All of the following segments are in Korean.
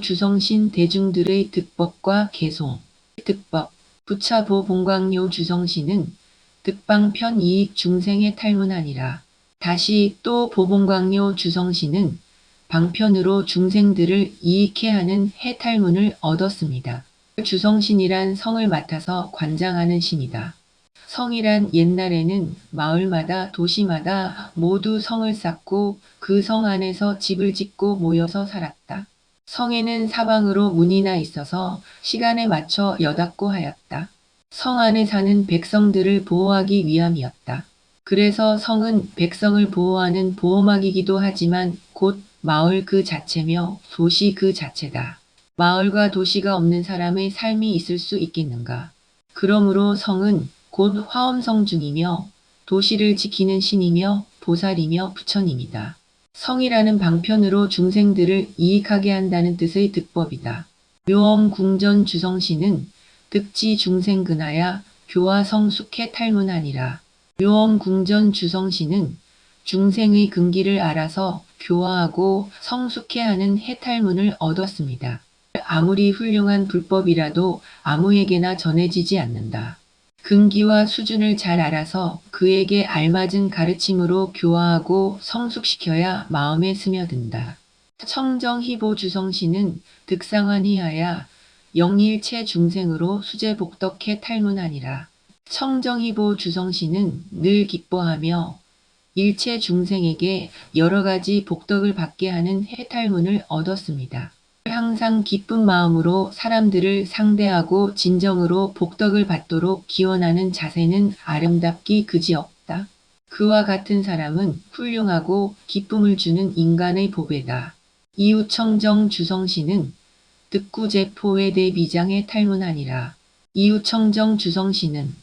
주성신 대중들의 득법과 개송. 득법. 부차보 본광요 주성신은 득방편 이익 중생의 탈문하니라. 다시 또 보본광요 주성신은 방편으로 중생들을 이익해 하는 해탈문을 얻었습니다. 주성신이란 성을 맡아서 관장하는 신이다. 성이란 옛날에는 마을마다 도시마다 모두 성을 쌓고 그 성 안에서 집을 짓고 모여서 살았다. 성에는 사방으로 문이나 있어서 시간에 맞춰 여닫고 하였다. 성 안에 사는 백성들을 보호하기 위함이었다. 그래서 성은 백성을 보호하는 보호막이기도 하지만 곧 마을 그 자체며 도시 그 자체다. 마을과 도시가 없는 사람의 삶이 있을 수 있겠는가. 그러므로 성은 곧 화엄성중이며 도시를 지키는 신이며 보살이며 부처님이다. 성이라는 방편으로 중생들을 이익하게 한다는 뜻의 득법이다. 묘엄궁전 주성신은 득지 중생근하야 교화성 숙해 탈문하니라. 묘엄궁전 주성신은 중생의 근기를 알아서 교화하고 성숙해 하는 해탈문을 얻었습니다. 아무리 훌륭한 불법이라도 아무에게나 전해지지 않는다. 근기와 수준을 잘 알아서 그에게 알맞은 가르침으로 교화하고 성숙시켜야 마음에 스며든다. 청정희보 주성신은 득상환희하야 영일체 중생으로 수제복덕해 탈문하니라. 청정희보 주성신은 늘 기뻐하며 일체 중생에게 여러 가지 복덕을 받게 하는 해탈문을 얻었습니다. 항상 기쁜 마음으로 사람들을 상대하고 진정으로 복덕을 받도록 기원하는 자세는 아름답기 그지없다. 그와 같은 사람은 훌륭하고 기쁨을 주는 인간의 보배다. 이우청정 주성신은 득구제포의 대비장에 탈문하니라. 이우청정 주성신은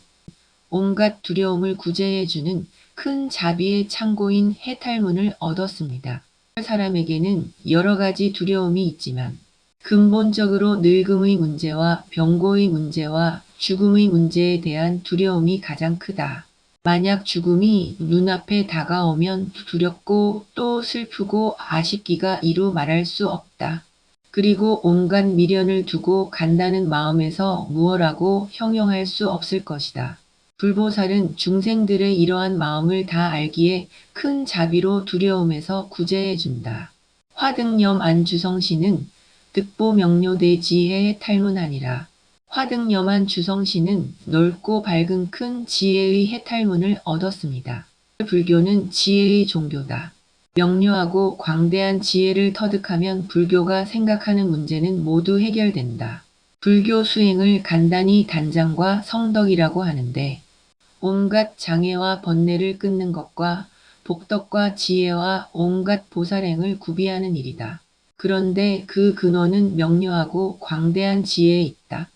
온갖 두려움을 구제해주는 큰 자비의 창고인 해탈문을 얻었습니다. 사람에게는 여러 가지 두려움이 있지만 근본적으로 늙음의 문제와 병고의 문제와 죽음의 문제에 대한 두려움이 가장 크다. 만약 죽음이 눈앞에 다가오면 두렵고 또 슬프고 아쉽기가 이루 말할 수 없다. 그리고 온갖 미련을 두고 간다는 마음에서 무엇라고 형용할 수 없을 것이다. 불보살은 중생들의 이러한 마음을 다 알기에 큰 자비로 두려움에서 구제해준다. 화등염 안주성신은 득보명료대 지혜의 탈문하니라. 화등염한 주성신은 넓고 밝은 큰 지혜의 해탈문을 얻었습니다. 불교는 지혜의 종교다. 명료하고 광대한 지혜를 터득하면 불교가 생각하는 문제는 모두 해결된다. 불교 수행을 간단히 단장과 성덕이라고 하는데 온갖 장애와 번뇌를 끊는 것과 복덕과 지혜와 온갖 보살행을 구비하는 일이다. 그런데 그 근원은 명료하고 광대한 지혜에 있다.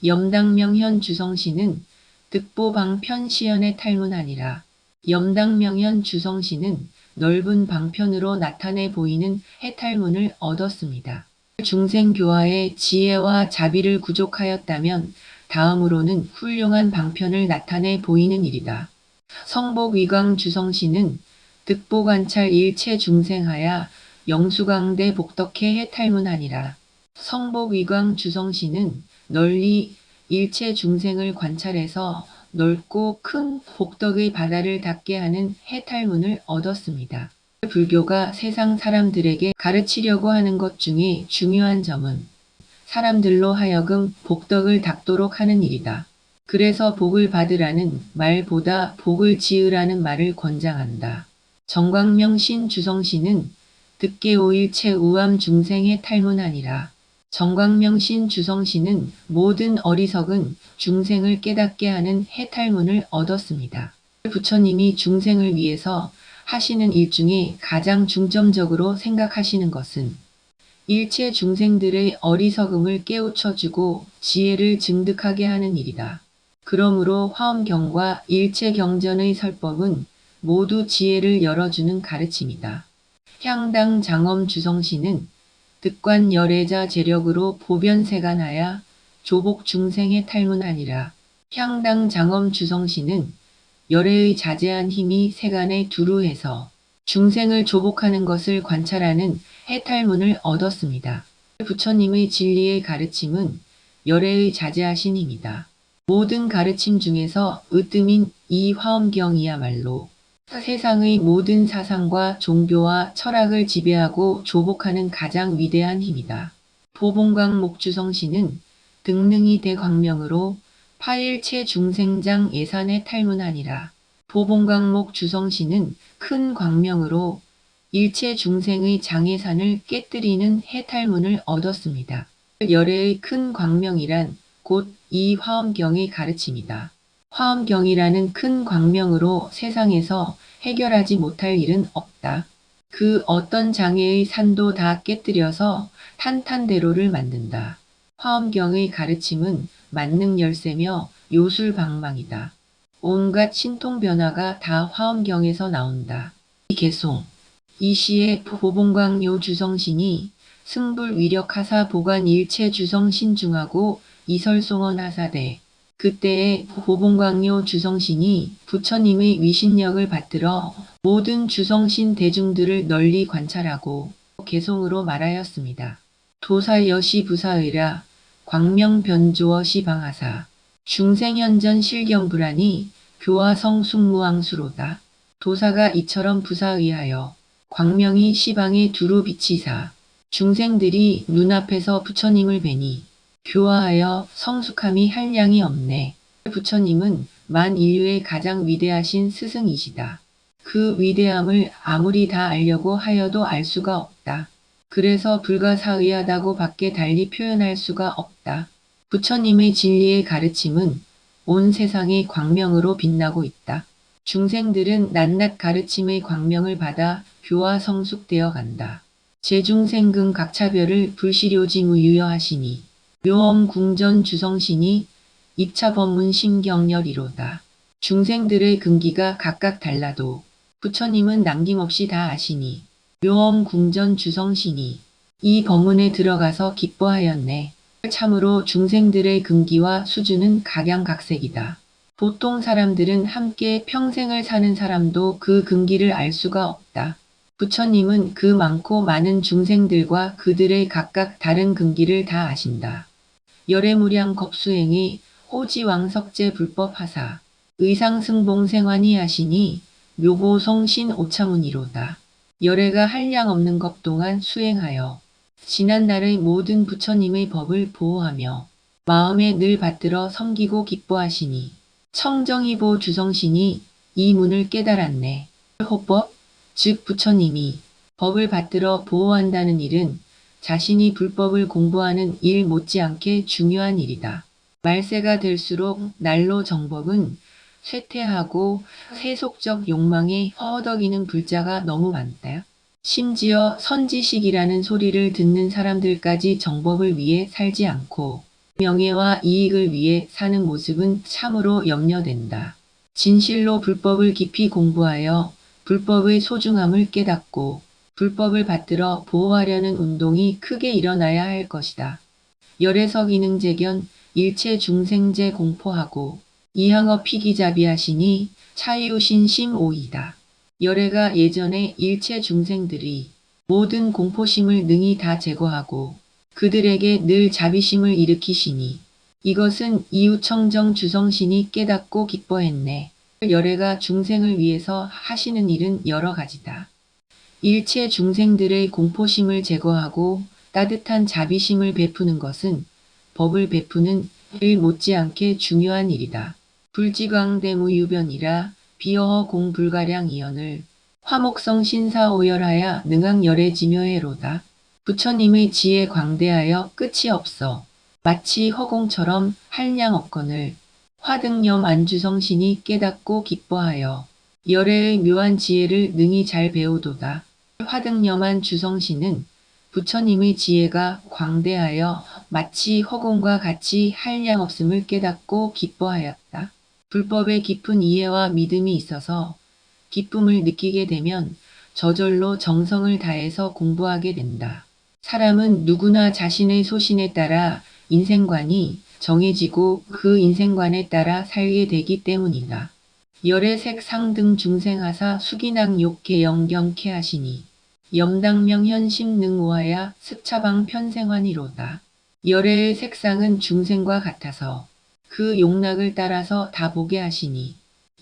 염당명현 주성신은 득보방편시연의 탈문하니라. 염당명현 주성신은 넓은 방편으로 나타내 보이는 해탈문을 얻었습니다. 중생교화에 지혜와 자비를 구족하였다면 다음으로는 훌륭한 방편을 나타내 보이는 일이다. 성복위광 주성신은 득보관찰 일체 중생하야 영수강대 복덕해 해탈문하니라. 성복위광 주성신은 널리 일체 중생을 관찰해서 넓고 큰 복덕의 바다를 닿게 하는 해탈문을 얻었습니다. 불교가 세상 사람들에게 가르치려고 하는 것 중에 중요한 점은 사람들로 하여금 복덕을 닦도록 하는 일이다. 그래서 복을 받으라는 말보다 복을 지으라는 말을 권장한다. 정광명신 주성신은 득계오일체 우암 중생의 탈문하니라. 정광명신 주성신은 모든 어리석은 중생을 깨닫게 하는 해탈문을 얻었습니다. 부처님이 중생을 위해서 하시는 일 중에 가장 중점적으로 생각하시는 것은 일체 중생들의 어리석음을 깨우쳐주고 지혜를 증득하게 하는 일이다. 그러므로 화엄경과 일체경전의 설법은 모두 지혜를 열어주는 가르침이다. 향당 장엄 주성신은 득관 열애자 재력으로 보변세간하야 조복 중생의 탈문하니라. 향당 장엄 주성신은 열애의 자제한 힘이 세간에 두루해서 중생을 조복하는 것을 관찰하는 해탈문을 얻었습니다. 부처님의 진리의 가르침은 열애의 자제하신입니다. 모든 가르침 중에서 으뜸인 이 화엄경이야말로 세상의 모든 사상과 종교와 철학을 지배하고 조복하는 가장 위대한 힘이다. 보봉광 목주성신은 등능이 대광명으로 파일체 중생장 예산의 탈문하니라. 보봉광목 주성신은 큰 광명으로 일체 중생의 장예산을 깨뜨리는 해탈문을 얻었습니다. 열애의 큰 광명이란 곧 이 화엄경의 가르침이다. 화엄경이라는 큰 광명으로 세상에서 해결하지 못할 일은 없다. 그 어떤 장애의 산도 다 깨뜨려서 탄탄대로를 만든다. 화엄경의 가르침은 만능 열쇠며 요술방망이다. 온갖 신통 변화가 다 화엄경에서 나온다. 이 개송. 이 시에 보봉광요 주성신이 승불 위력하사 보관 일체 주성신 중하고 이설송원 하사대. 그때에 보봉광요 주성신이 부처님의 위신력을 받들어 모든 주성신 대중들을 널리 관찰하고 개송으로 말하였습니다. 도사여시 부사의라 광명변조어시 방하사 중생현전 실경불하니 교화성 숙무왕수로다. 도사가 이처럼 부사의하여 광명이 시방에 두루 비치사 중생들이 눈앞에서 부처님을 뵈니 교화하여 성숙함이 한량이 없네. 부처님은 만인류의 가장 위대하신 스승이시다. 그 위대함을 아무리 다 알려고 하여도 알 수가 없다. 그래서 불가사의하다고 밖에 달리 표현할 수가 없다. 부처님의 진리의 가르침은 온 세상의 광명으로 빛나고 있다. 중생들은 낱낱 가르침의 광명을 받아 교화 성숙되어 간다. 제중생근 각차별을 불시료지무유여하시니 묘엄궁전 주성신이 입차법문 심경열이로다. 중생들의 근기가 각각 달라도 부처님은 남김없이 다 아시니 묘엄궁전 주성신이 이 법문에 들어가서 기뻐하였네. 참으로 중생들의 근기와 수준은 각양각색이다. 보통 사람들은 함께 평생을 사는 사람도 그 근기를 알 수가 없다. 부처님은 그 많고 많은 중생들과 그들의 각각 다른 근기를 다 아신다. 열애무량 겁수행이 호지왕석제 불법하사 의상승봉생환이 하시니 묘보성신 오차문이로다. 열애가 한량 없는 것 동안 수행하여 지난날의 모든 부처님의 법을 보호하며 마음에 늘 받들어 섬기고 기뻐하시니 청정이보 주성신이 이 문을 깨달았네. 호법, 즉 부처님이 법을 받들어 보호한다는 일은 자신이 불법을 공부하는 일 못지않게 중요한 일이다. 말세가 될수록 날로 정법은 쇠퇴하고 세속적 욕망에 허덕이는 불자가 너무 많다. 심지어 선지식이라는 소리를 듣는 사람들까지 정법을 위해 살지 않고 명예와 이익을 위해 사는 모습은 참으로 염려된다. 진실로 불법을 깊이 공부하여 불법의 소중함을 깨닫고 불법을 받들어 보호하려는 운동이 크게 일어나야 할 것이다. 열애석 이능재견 일체 중생제 공포하고 이항어 피기자비하시니 차유신심 오이다. 열애가 예전에 일체 중생들이 모든 공포심을 능히 다 제거하고 그들에게 늘 자비심을 일으키시니 이것은 이우청정 주성신이 깨닫고 기뻐했네. 열애가 중생을 위해서 하시는 일은 여러 가지다. 일체 중생들의 공포심을 제거하고 따뜻한 자비심을 베푸는 것은 법을 베푸는 일 못지않게 중요한 일이다. 불지광대무유변이라 비어허 공불가량 이연을 화목성 신사오열하야 능항열애지묘해로다. 부처님의 지혜 광대하여 끝이 없어 마치 허공처럼 한량 없거늘 화등염 안주성신이 깨닫고 기뻐하여 열애의 묘한 지혜를 능히 잘 배우도다. 화등염한 주성신은 부처님의 지혜가 광대하여 마치 허공과 같이 한량 없음을 깨닫고 기뻐하였다. 불법의 깊은 이해와 믿음이 있어서 기쁨을 느끼게 되면 저절로 정성을 다해서 공부하게 된다. 사람은 누구나 자신의 소신에 따라 인생관이 정해지고 그 인생관에 따라 살게 되기 때문이다. 열애색 상등 중생하사 수기낙 욕계 영경케 하시니 염당명 현심능오하야 습차방 편생환이로다. 열애의 색상은 중생과 같아서 그 용락을 따라서 다 보게 하시니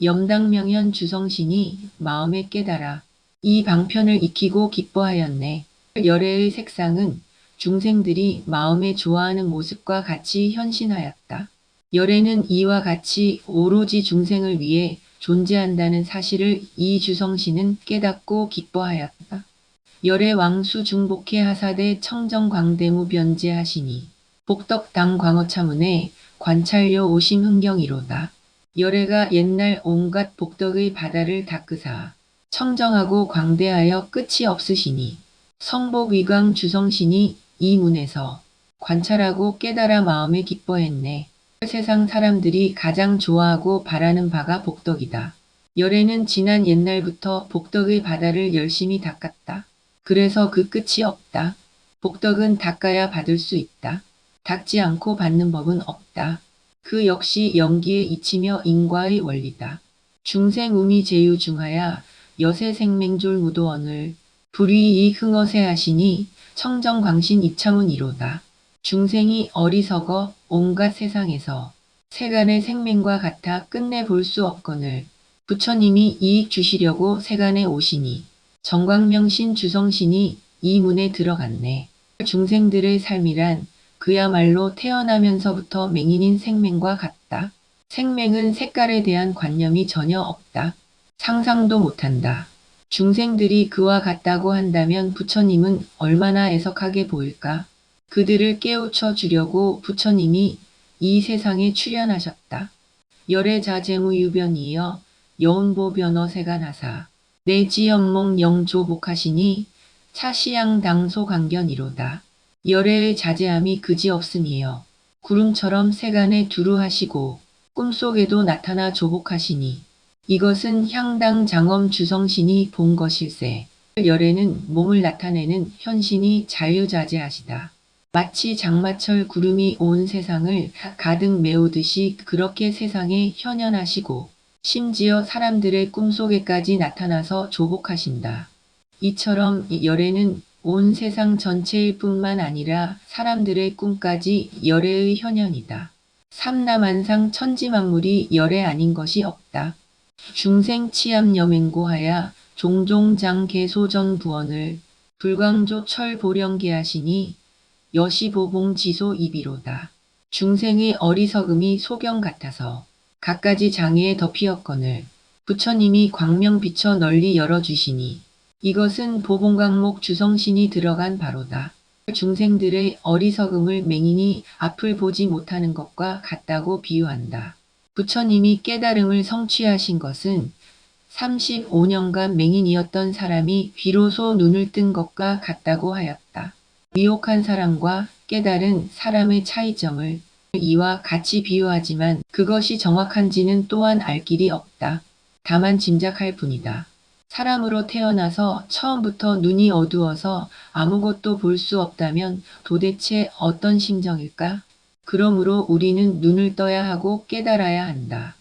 염당명현 주성신이 마음에 깨달아 이 방편을 익히고 기뻐하였네. 열애의 색상은 중생들이 마음에 좋아하는 모습과 같이 현신하였다. 열애는 이와 같이 오로지 중생을 위해 존재한다는 사실을 이 주성신은 깨닫고 기뻐하였다. 열애 왕수 중복해 하사대 청정광대무 변제하시니 복덕당 광어차문에 관찰려 오심 흥경이로다. 열애가 옛날 온갖 복덕의 바다를 닦으사 청정하고 광대하여 끝이 없으시니 성복위광 주성신이 이 문에서 관찰하고 깨달아 마음에 기뻐했네. 세상 사람들이 가장 좋아하고 바라는 바가 복덕이다. 열애는 지난 옛날부터 복덕의 바다를 열심히 닦았다. 그래서 그 끝이 없다. 복덕은 닦아야 받을 수 있다. 닦지 않고 받는 법은 없다. 그 역시 영기에 이치며 인과의 원리다. 중생우미 제유 중하야 여세생맹졸 무도언을 불위이 흥어세 하시니 청정광신 이참은 이로다. 중생이 어리석어 온갖 세상에서 세간의 생명과 같아 끝내 볼 수 없거늘 부처님이 이익 주시려고 세간에 오시니 정광명신 주성신이 이 문에 들어갔네. 중생들의 삶이란 그야말로 태어나면서부터 맹인인 생명과 같다. 생명은 색깔에 대한 관념이 전혀 없다. 상상도 못한다. 중생들이 그와 같다고 한다면 부처님은 얼마나 애석하게 보일까? 그들을 깨우쳐 주려고 부처님이 이 세상에 출현하셨다. 열애자재무유변이여 여운보변어세간하사 내지연몽 영조복하시니 차시양당소강견이로다. 열애의 자제함이 그지없으니여 구름처럼 세간에 두루하시고 꿈속에도 나타나 조복하시니 이것은 향당 장엄 주성신이 본 것일세. 열애는 몸을 나타내는 현신이 자유자재하시다. 마치 장마철 구름이 온 세상을 가득 메우듯이 그렇게 세상에 현현하시고 심지어 사람들의 꿈속에까지 나타나서 조복하신다. 이처럼 열애는 온 세상 전체일 뿐만 아니라 사람들의 꿈까지 열애의 현현이다. 삼라만상 천지만물이 열애 아닌 것이 없다. 중생치암여맹고하야 종종장개소전부원을 불광조 철보령계하시니 여시보봉지소이비로다. 중생의 어리석음이 소경 같아서 갖가지 장애에 덮이었거늘 부처님이 광명 비춰 널리 열어주시니 이것은 보봉광목 주성신이 들어간 바로다. 중생들의 어리석음을 맹인이 앞을 보지 못하는 것과 같다고 비유한다. 부처님이 깨달음을 성취하신 것은 35년간 맹인이었던 사람이 비로소 눈을 뜬 것과 같다고 하였다. 미혹한 사람과 깨달은 사람의 차이점을 이와 같이 비유하지만 그것이 정확한지는 또한 알 길이 없다. 다만 짐작할 뿐이다. 사람으로 태어나서 처음부터 눈이 어두워서 아무것도 볼 수 없다면 도대체 어떤 심정일까? 그러므로 우리는 눈을 떠야 하고 깨달아야 한다.